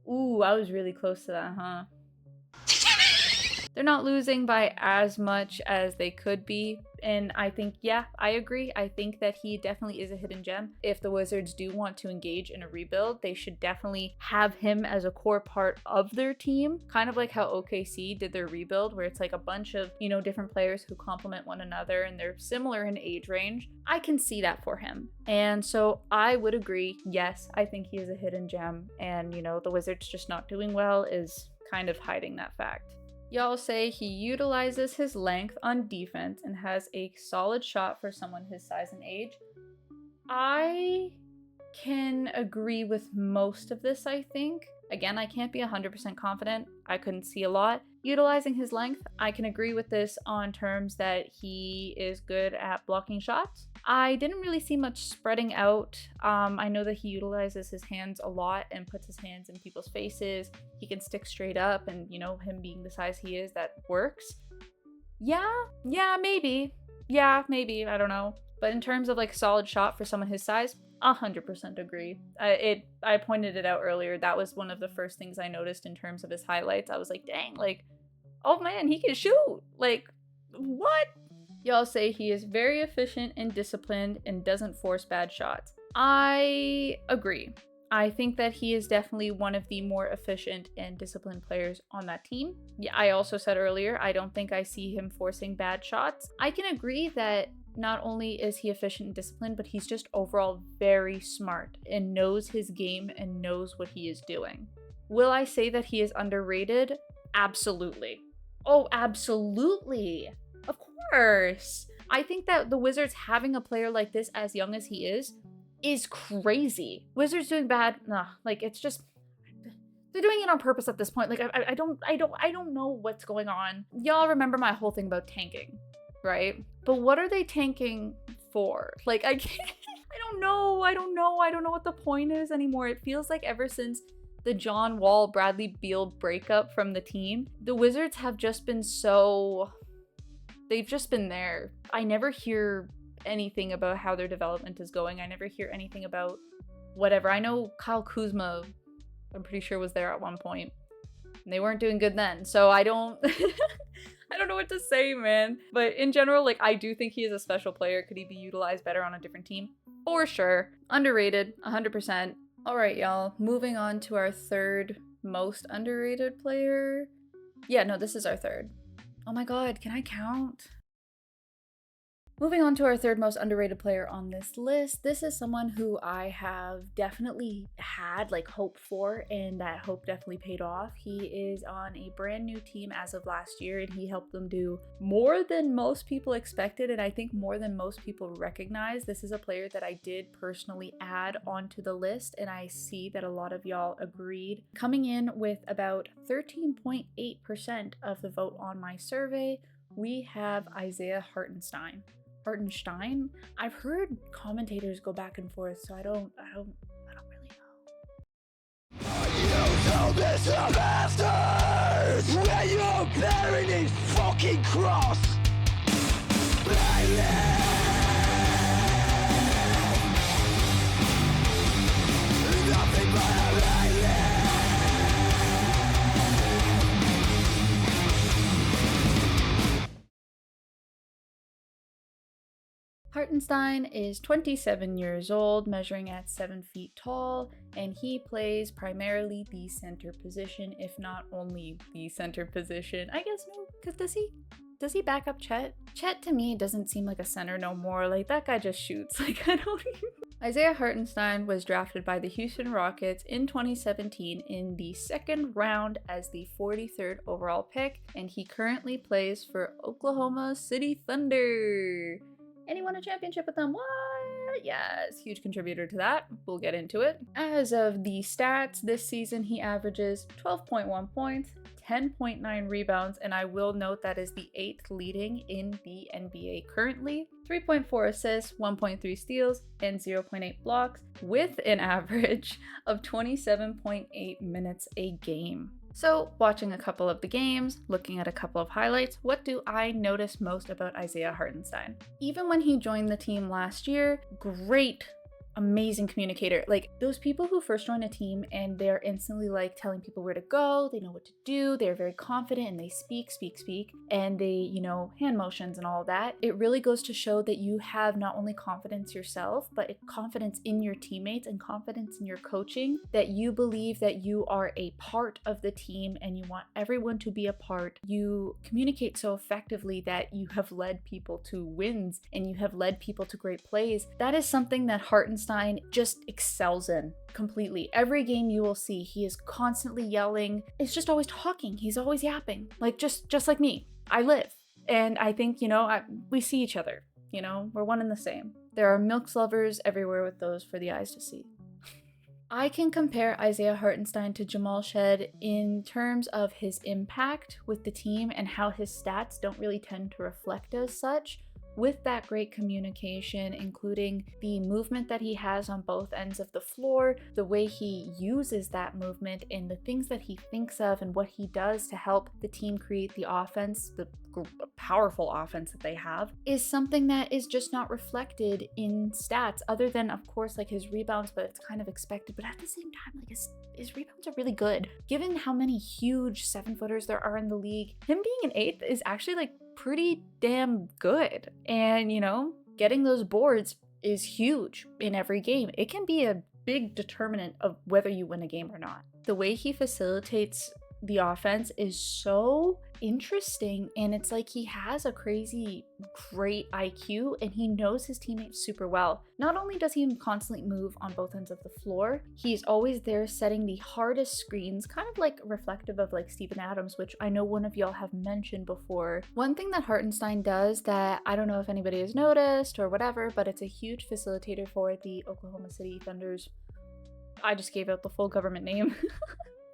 Speaker 1: Ooh, I was really close to that, huh? They're not losing by as much as they could be. And I think, yeah, I agree. I think that he definitely is a hidden gem. If the Wizards do want to engage in a rebuild, they should definitely have him as a core part of their team. Kind of like how OKC did their rebuild, where it's like a bunch of, you know, different players who complement one another and they're similar in age range. I can see that for him. And so I would agree, yes, I think he is a hidden gem. And, you know, the Wizards just not doing well is kind of hiding that fact. Y'all say he utilizes his length on defense and has a solid shot for someone his size and age. I can agree with most of this, I think. Again, I can't be 100% confident. I couldn't see a lot. Utilizing his length, I can agree with this on terms that he is good at blocking shots. I didn't really see much spreading out. I know that he utilizes his hands a lot and puts his hands in people's faces. He can stick straight up, and, you know, him being the size he is, that works. Yeah, maybe. Yeah, maybe, I don't know. But in terms of like solid shot for someone his size, 100% agree. I pointed it out earlier. That was one of the first things I noticed in terms of his highlights. I was like, dang, like, oh man, he can shoot. Like, what? Y'all say he is very efficient and disciplined and doesn't force bad shots. I agree. I think that he is definitely one of the more efficient and disciplined players on that team. Yeah, I also said earlier, I don't think I see him forcing bad shots. I can agree that not only is he efficient and disciplined, but he's just overall very smart and knows his game and knows what he is doing. Will I say that he is underrated? Absolutely. Oh, absolutely. Of course. I think that the Wizards having a player like this as young as he is crazy. Wizards doing bad, nah, like it's just, they're doing it on purpose at this point. Like I don't know what's going on. Y'all remember my whole thing about tanking, right? But what are they tanking for? Like I can't, I don't know what the point is anymore. It feels like ever since the John Wall, Bradley Beal breakup from the team, the Wizards have just been so, they've just been there. I never hear anything about how their development is going. I never hear anything about whatever. I know Kyle Kuzma, I'm pretty sure, was there at one point, and they weren't doing good then. So I don't I don't know what to say, man. But in general, like, I do think he is a special player. Could he be utilized better on a different team? For sure. Underrated, 100%. All right, y'all. Moving on to our 3rd most underrated player. Yeah, no, this is our 3rd. Oh my god, can I count? Moving on to our 3rd most underrated player on this list. This is someone who I have definitely had like hope for, and that hope definitely paid off. He is on a brand new team as of last year, and he helped them do more than most people expected, and I think more than most people recognize. This is a player that I did personally add onto the list, and I see that a lot of y'all agreed. Coming in with about 13.8% of the vote on my survey, we have Isaiah Hartenstein. I've heard commentators go back and forth, so I don't really know.
Speaker 3: You know this bastards when you're bearing a fucking cross. Nothing but a
Speaker 1: Hartenstein is 27 years old, measuring at 7 feet tall, and he plays primarily the center position, if not only the center position. I guess no, because does he back up Chet? Chet to me doesn't seem like a center no more. Like, that guy just shoots. Like, Isaiah Hartenstein was drafted by the Houston Rockets in 2017 in the second round as the 43rd overall pick, and he currently plays for Oklahoma City Thunder. And he won a championship with them. What? Yes, huge contributor to that. We'll get into it. As of the stats, this season he averages 12.1 points, 10.9 rebounds, and I will note that is the 8th leading in the NBA currently. 3.4 assists, 1.3 steals, and 0.8 blocks, with an average of 27.8 minutes a game. So, watching a couple of the games, looking at a couple of highlights, what do I notice most about Isaiah Hartenstein? Even when he joined the team last year, great, amazing communicator. Like, those people who first join a team and they're instantly like telling people where to go, they know what to do, they're very confident and they speak, and they, you know, hand motions and all of that. It really goes to show that you have not only confidence yourself, but confidence in your teammates and confidence in your coaching, that you believe that you are a part of the team and you want everyone to be a part. You communicate so effectively that you have led people to wins and you have led people to great plays. That is something that Hartenstein just excels in completely. Every game you will see, he is constantly yelling. It's just always talking. He's always yapping. Like just like me. I live. And I think, you know, we see each other. You know, we're one and the same. There are milxluvrs everywhere with those for the eyes to see. I can compare Isaiah Hartenstein to Jamal Shead in terms of his impact with the team and how his stats don't really tend to reflect as such. With that great communication, including the movement that he has on both ends of the floor, the way he uses that movement and the things that he thinks of and what he does to help the team create the offense, the powerful offense that they have, is something that is just not reflected in stats, other than, of course, like his rebounds, but it's kind of expected. But at the same time, like his rebounds are really good. Given how many huge 7-footers there are in the league, him being an 8th is actually like pretty damn good. And, you know, getting those boards is huge in every game. It can be a big determinant of whether you win a game or not. The way he facilitates the offense is so interesting, and it's like he has a crazy great IQ and he knows his teammates super well. Not only does he constantly move on both ends of the floor, he's always there setting the hardest screens, kind of like reflective of like Steven Adams, which I know one of y'all have mentioned before. One thing that Hartenstein does that I don't know if anybody has noticed or whatever, but it's a huge facilitator for the Oklahoma City Thunders. I just gave out the full government name.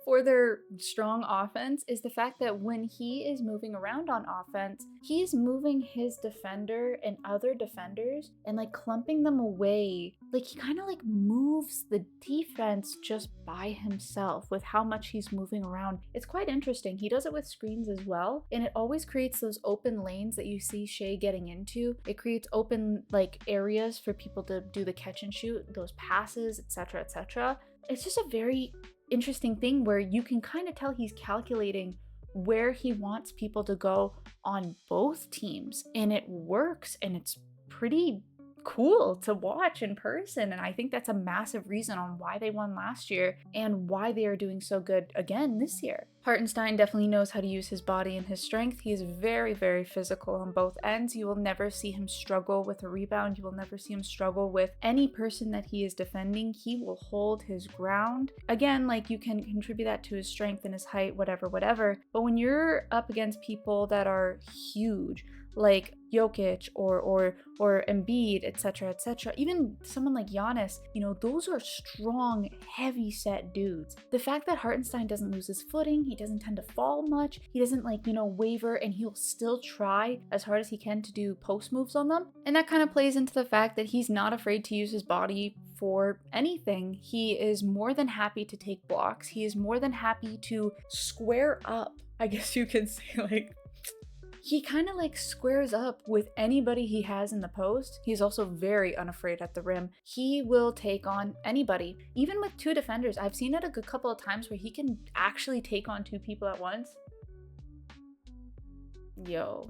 Speaker 1: For their strong offense is the fact that when he is moving around on offense, he's moving his defender and other defenders and like clumping them away. Like he kind of like moves the defense just by himself with how much he's moving around. It's quite interesting. He does it with screens as well, and it always creates those open lanes that you see Shea getting into. It creates open like areas for people to do the catch and shoot, those passes, etc., etc. It's just a very interesting thing where you can kind of tell he's calculating where he wants people to go on both teams, and it works, and it's pretty cool to watch in person. And I think that's a massive reason on why they won last year and why they are doing so good again this year. Hartenstein definitely knows how to use his body and his strength. He is very, very physical on both ends. You will never see him struggle with a rebound. You will never see him struggle with any person that he is defending. He will hold his ground. Again, like you can contribute that to his strength and his height, whatever. But when you're up against people that are huge, like Jokic or Embiid, etc., even someone like Giannis, you know, those are strong, heavy set dudes. The fact that Hartenstein doesn't lose his footing, he doesn't tend to fall much, he doesn't like, you know, waver, and he'll still try as hard as he can to do post moves on them. And that kind of plays into the fact that he's not afraid to use his body for anything. He is more than happy to take blocks. He is more than happy to square up, I guess you can say, like, he kind of like squares up with anybody he has in the post. He's also very unafraid at the rim. He will take on anybody, even with 2 defenders. I've seen it a good couple of times where he can actually take on 2 people at once. Yo.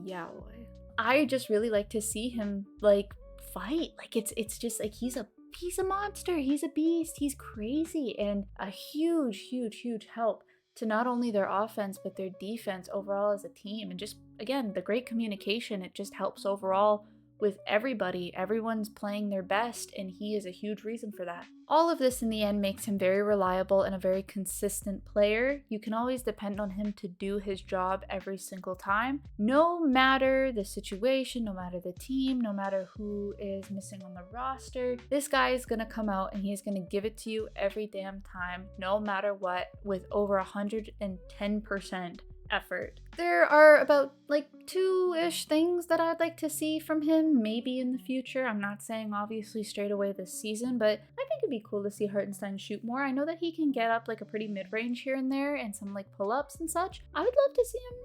Speaker 1: Yeah, boy. I just really like to see him like fight. Like it's just like he's a monster. He's a beast. He's crazy, and a huge help to not only their offense, but their defense overall as a team. And just, again, the great communication, it just helps overall with everybody. Everyone's playing their best, and he is a huge reason for that. All of this in the end makes him very reliable and a very consistent player. You can always depend on him to do his job every single time, no matter the situation, no matter the team, no matter who is missing on the roster. This guy is gonna come out and he's gonna give it to you every damn time, no matter what, with over 110% effort. There are about like 2-ish things that I'd like to see from him, maybe in the future. I'm not saying obviously straight away this season, but I think it'd be cool to see Hartenstein shoot more. I know that he can get up like a pretty mid-range here and there and some like pull-ups and such. I would love to see him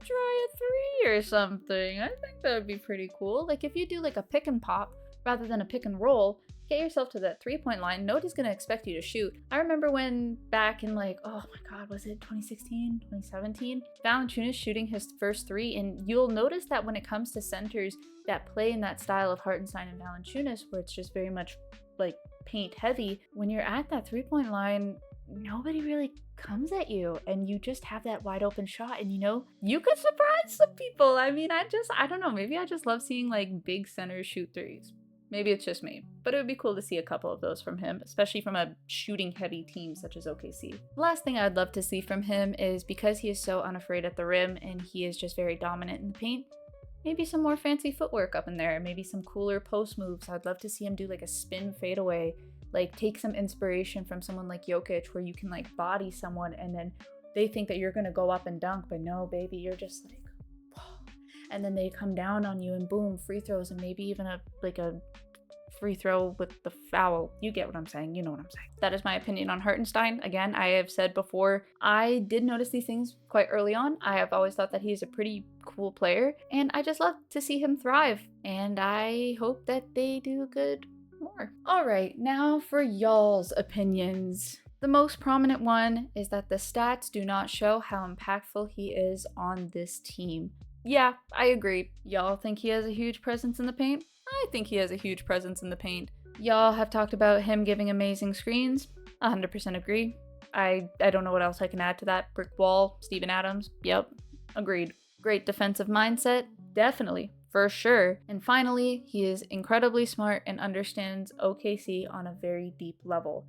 Speaker 1: try a 3 or something. I think that would be pretty cool. Like if you do like a pick and pop rather than a pick and roll, get yourself to that 3-point line. Nobody's gonna expect you to shoot. I remember when back in like, oh my god, was it 2016, 2017? Valanciunas shooting his first 3, and you'll notice that when it comes to centers that play in that style of Hartenstein and Valanciunas, where it's just very much like paint heavy, when you're at that 3-point line, nobody really comes at you and you just have that wide open shot, and you know, you could surprise some people. I mean, I don't know, maybe I just love seeing like big centers shoot 3s. Maybe it's just me, but it would be cool to see a couple of those from him, especially from a shooting heavy team such as OKC. The last thing I'd love to see from him is, because he is so unafraid at the rim and he is just very dominant in the paint, maybe some more fancy footwork up in there, maybe some cooler post moves. I'd love to see him do like a spin fadeaway, like take some inspiration from someone like Jokic, where you can like body someone and then they think that you're gonna go up and dunk, but no, baby, you're just like, and then they come down on you and boom, free throws, and maybe even a free throw with the foul. You get what I'm saying. You know what I'm saying. That is my opinion on Hartenstein. Again, I have said before, I did notice these things quite early on. I have always thought that he's a pretty cool player, and I just love to see him thrive, and I hope that they do good more. All right, now for y'all's opinions. The most prominent one is that the stats do not show how impactful he is on this team. Yeah, I agree. Y'all think he has a huge presence in the paint? I think he has a huge presence in the paint. Y'all have talked about him giving amazing screens. 100% agree. I don't know what else I can add to that. Brick wall, Steven Adams. Yep, agreed. Great defensive mindset. Definitely, for sure. And finally, he is incredibly smart and understands OKC on a very deep level.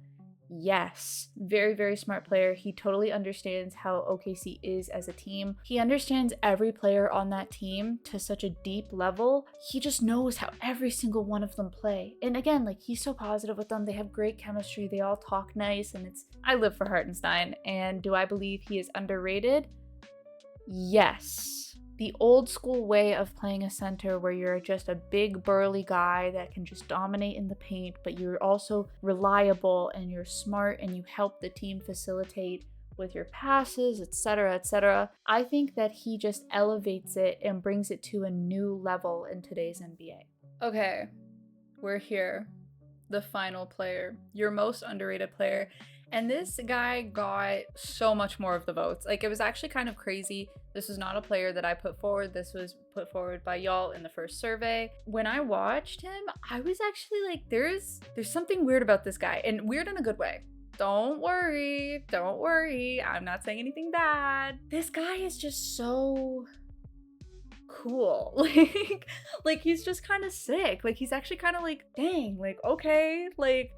Speaker 1: Yes, very, very smart player. He totally understands how OKC is as a team. He understands every player on that team to such a deep level. He just knows how every single one of them play. And again, like, he's so positive with them. They have great chemistry. They all talk nice, and I live for Hartenstein. And do I believe he is underrated? Yes. The old school way of playing a center, where you're just a big burly guy that can just dominate in the paint, but you're also reliable and you're smart and you help the team facilitate with your passes, etc., etc. I think that he just elevates it and brings it to a new level in today's NBA. Okay, we're here. The final player, your most underrated player. And this guy got so much more of the votes. Like, it was actually kind of crazy. This was not a player that I put forward. This was put forward by y'all in the first survey. When I watched him, I was actually like, there's something weird about this guy, and weird in a good way. Don't worry. I'm not saying anything bad. This guy is just so cool. Like he's just kind of sick. Like, he's actually kind of like, dang, like, okay, like,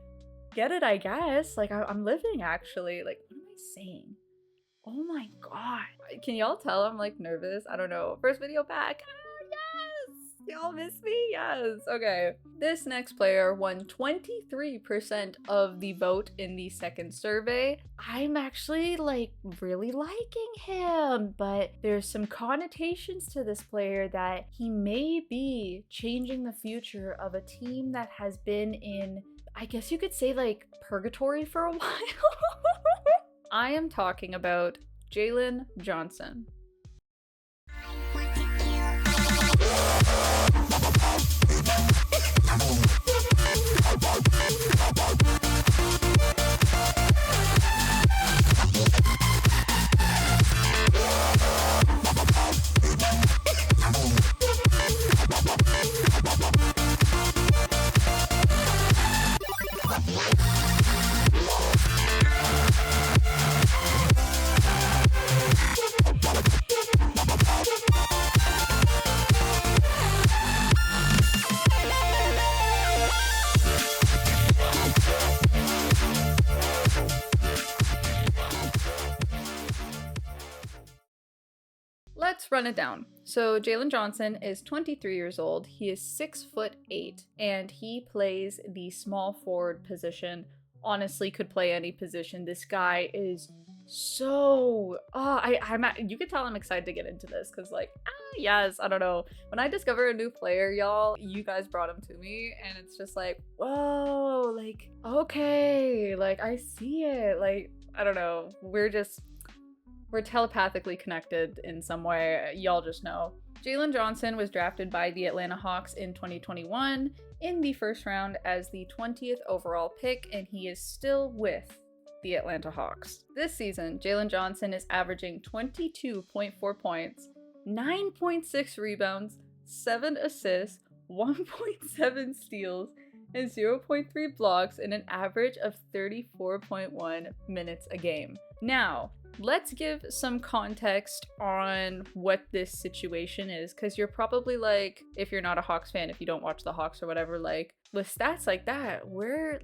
Speaker 1: get it, I guess. Like, I'm living, actually. Like, what am I saying? Oh my god. Can y'all tell I'm like nervous? I don't know. First video back. Yes! Y'all miss me? Yes. Okay. This next player won 23% of the vote in the second survey. I'm actually like really liking him, but there's some connotations to this player that he may be changing the future of a team that has been in, I guess you could say, like, purgatory for a while. I am talking about Jalen Johnson. let's run it down. So Jalen Johnson is 23 years old. He is 6'8", and he plays the small forward position. Honestly, could play any position. This guy is so you can tell I'm excited to get into this because like yes, I don't know, when I discover a new player, y'all, you guys brought him to me and it's just like, whoa, like okay, like I see it, like I don't know, we're telepathically connected in some way, y'all just know. Jalen Johnson was drafted by the Atlanta Hawks in 2021 in the first round as the 20th overall pick, and he is still with the Atlanta Hawks. This season, Jalen Johnson is averaging 22.4 points, 9.6 rebounds, 7 assists, 1.7 steals, and 0.3 blocks in an average of 34.1 minutes a game. Now, let's give some context on what this situation is, because you're probably like, if you're not a Hawks fan, if you don't watch the Hawks or whatever, like with stats like that, where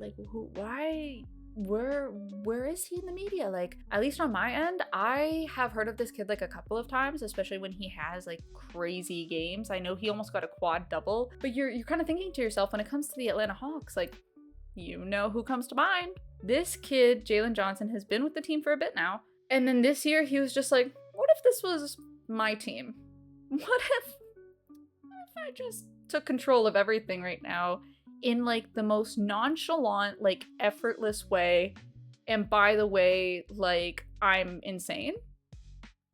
Speaker 1: is he in the media? Like, at least on my end, I have heard of this kid like a couple of times, especially when he has like crazy games. I know he almost got a quad double, but you're kind of thinking to yourself, when it comes to the Atlanta Hawks, like, you know who comes to mind. This kid, Jalen Johnson, has been with the team for a bit now. And then this year he was just like, what if this was my team? What if I just took control of everything right now in like the most nonchalant, like effortless way? And by the way, like, I'm insane.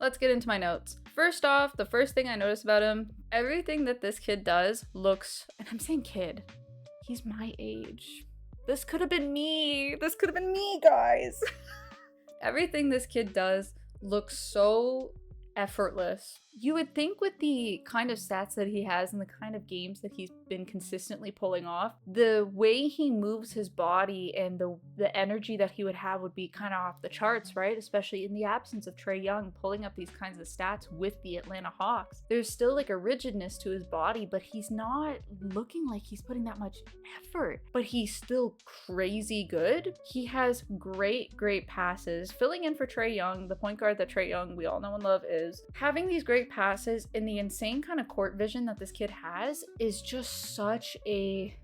Speaker 1: Let's get into my notes. First off, the first thing I noticed about him, everything that this kid does looks, and I'm saying kid, he's my age. This could have been me. This could have been me, guys. Everything this kid does looks so effortless. You would think with the kind of stats that he has and the kind of games that he's been consistently pulling off, the way he moves his body and the energy that he would have would be kind of off the charts, right? Especially in the absence of Trae Young pulling up these kinds of stats with the Atlanta Hawks. There's still like a rigidness to his body, but he's not looking like he's putting that much effort, but he's still crazy good. He has great passes, filling in for Trae Young, the point guard that Trae Young, we all know and love, is. Having these great passes and the insane kind of court vision that this kid has is just such a,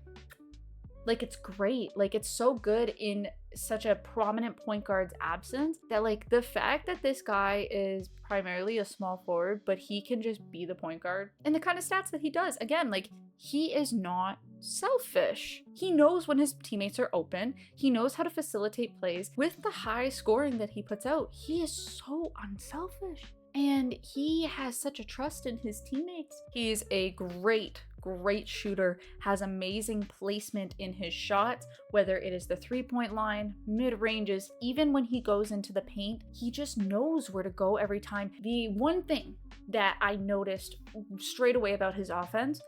Speaker 1: like, it's great. Like, it's so good in such a prominent point guard's absence that, like, the fact that this guy is primarily a small forward, but he can just be the point guard and the kind of stats that he does, again, like, he is not selfish. He knows when his teammates are open. He knows how to facilitate plays. With the high scoring that he puts out, he is so unselfish. And he has such a trust in his teammates. He's a great shooter, has amazing placement in his shots, whether it is the three-point line, mid-ranges, even when he goes into the paint, he just knows where to go every time. The one thing that I noticed straight away about his offense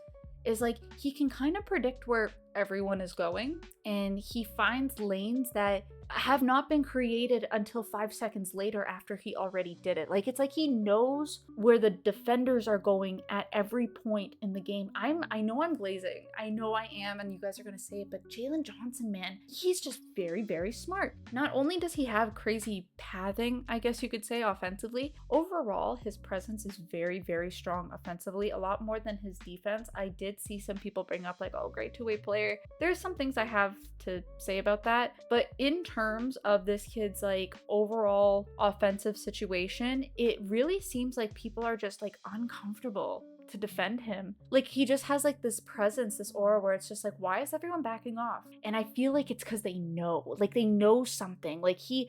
Speaker 1: is like he can kind of predict where everyone is going, and he finds lanes that have not been created until 5 seconds later after he already did it. Like, it's like he knows where the defenders are going at every point in the game. I know I'm glazing. I know I am, and you guys are gonna say it, but Jalen Johnson, man, he's just very smart. Not only does he have crazy pathing, I guess you could say, offensively, overall, his presence is very strong offensively, a lot more than his defense. I did see some people bring up like, oh, great two-way player. There's some things I have to say about that, but in terms of this kid's like overall offensive situation, it really seems like people are just like uncomfortable to defend him. Like, he just has like this presence, this aura where it's just like, why is everyone backing off? And I feel like it's because they know, like, they know something. Like, he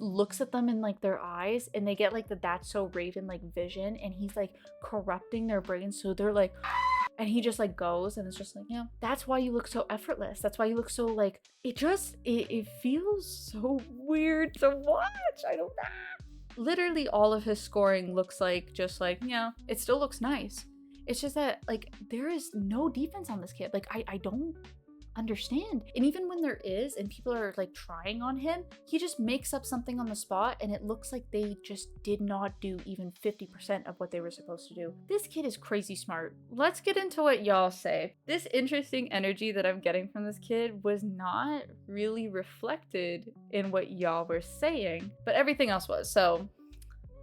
Speaker 1: looks at them in like their eyes and they get like the That's So Raven like vision, and he's like corrupting their brains, so they're like and he just like goes, and it's just like, yeah, that's why you look so effortless. That's why you look so like, it feels so weird to watch. I don't know. Literally all of his scoring looks like, just like, yeah, it still looks nice. It's just that like there is no defense on this kid. Like, I don't understand. And even when there is and people are like trying on him, he just makes up something on the spot, and it looks like they just did not do even 50% of what they were supposed to do. This kid is crazy smart. Let's get into what y'all say. This interesting energy that I'm getting from this kid was not really reflected in what y'all were saying, but everything else was. So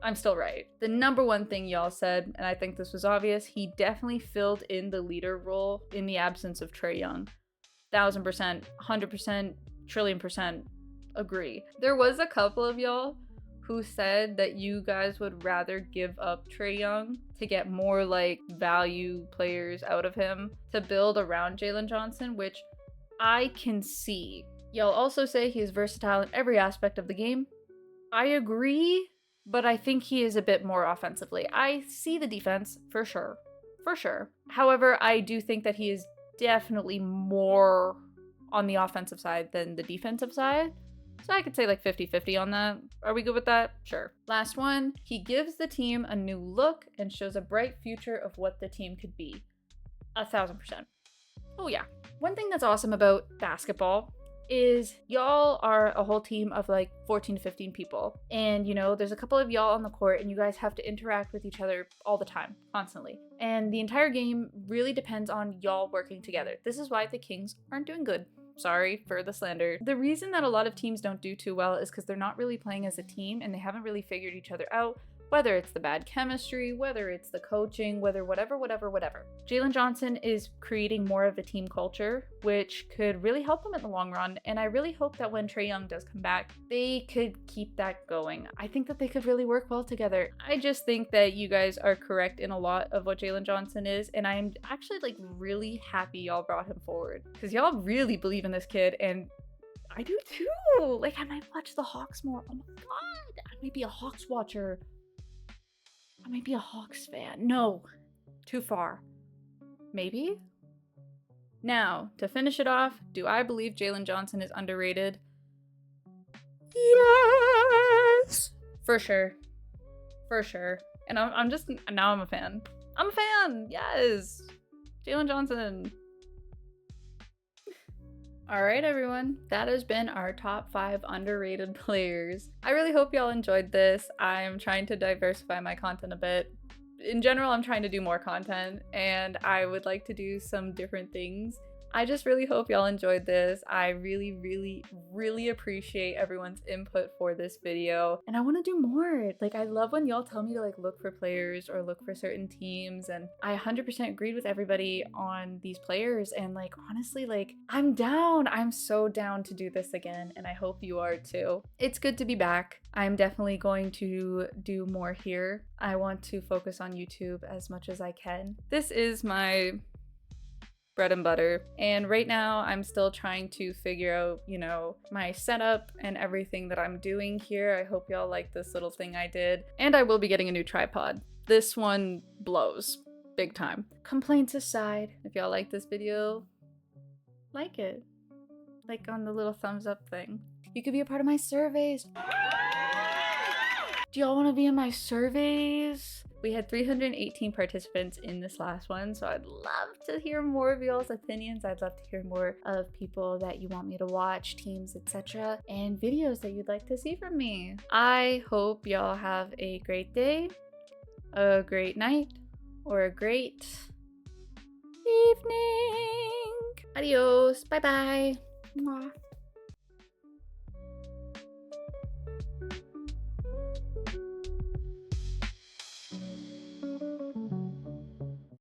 Speaker 1: I'm still right. The number one thing y'all said, and I think this was obvious, he definitely filled in the leader role in the absence of Trae Young. 1000%, 100%, trillion% agree. There was a couple of y'all who said that you guys would rather give up Trae Young to get more like value players out of him to build around Jalen Johnson, which I can see. Y'all also say he is versatile in every aspect of the game. I agree, but I think he is a bit more offensively. I see the defense for sure. For sure. However, I do think that he is definitely more on the offensive side than the defensive side. So I could say like 50-50 on that. Are we good with that? Sure. Last one. He gives the team a new look and shows a bright future of what the team could be. 1000%. Oh yeah. One thing that's awesome about basketball is y'all are a whole team of like 14 to 15 people. And you know, there's a couple of y'all on the court and you guys have to interact with each other all the time, constantly. And the entire game really depends on y'all working together. This is why the Kings aren't doing good. Sorry for the slander. The reason that a lot of teams don't do too well is because they're not really playing as a team and they haven't really figured each other out, whether it's the bad chemistry, whether it's the coaching, whatever. Jalen Johnson is creating more of a team culture, which could really help them in the long run. And I really hope that when Trae Young does come back, they could keep that going. I think that they could really work well together. I just think that you guys are correct in a lot of what Jalen Johnson is. And I'm actually like really happy y'all brought him forward because y'all really believe in this kid. And I do too. Like I might watch the Hawks more. Oh my God, I might be a Hawks watcher. I might be a Hawks fan. No, too far. Maybe? Now, to finish it off, do I believe Jalen Johnson is underrated? Yes! For sure. For sure. And now I'm a fan. I'm a fan! Yes! Jalen Johnson. Alright everyone, that has been our top 5 underrated players. I really hope y'all enjoyed this. I'm trying to diversify my content a bit. In general, I'm trying to do more content and I would like to do some different things. I just really hope y'all enjoyed this. I really appreciate everyone's input for this video. And I want to do more. Like, I love when y'all tell me to like look for players or look for certain teams. And I 100% agreed with everybody on these players. And like, honestly, like I'm down. I'm so down to do this again. And I hope you are too. It's good to be back. I'm definitely going to do more here. I want to focus on YouTube as much as I can. This is my bread and butter. And right now I'm still trying to figure out, you know, my setup and everything that I'm doing here. I hope y'all like this little thing I did. And I will be getting a new tripod. This one blows big time. Complaints aside, if y'all like this video, like it. Like on the little thumbs up thing. You could be a part of my surveys. Do y'all want to be in my surveys? We had 318 participants in this last one, so I'd love to hear more of y'all's opinions. I'd love to hear more of people that you want me to watch, teams, etc., and videos that you'd like to see from me. I hope y'all have a great day, a great night, or a great evening. Adios. Bye-bye. Mwah.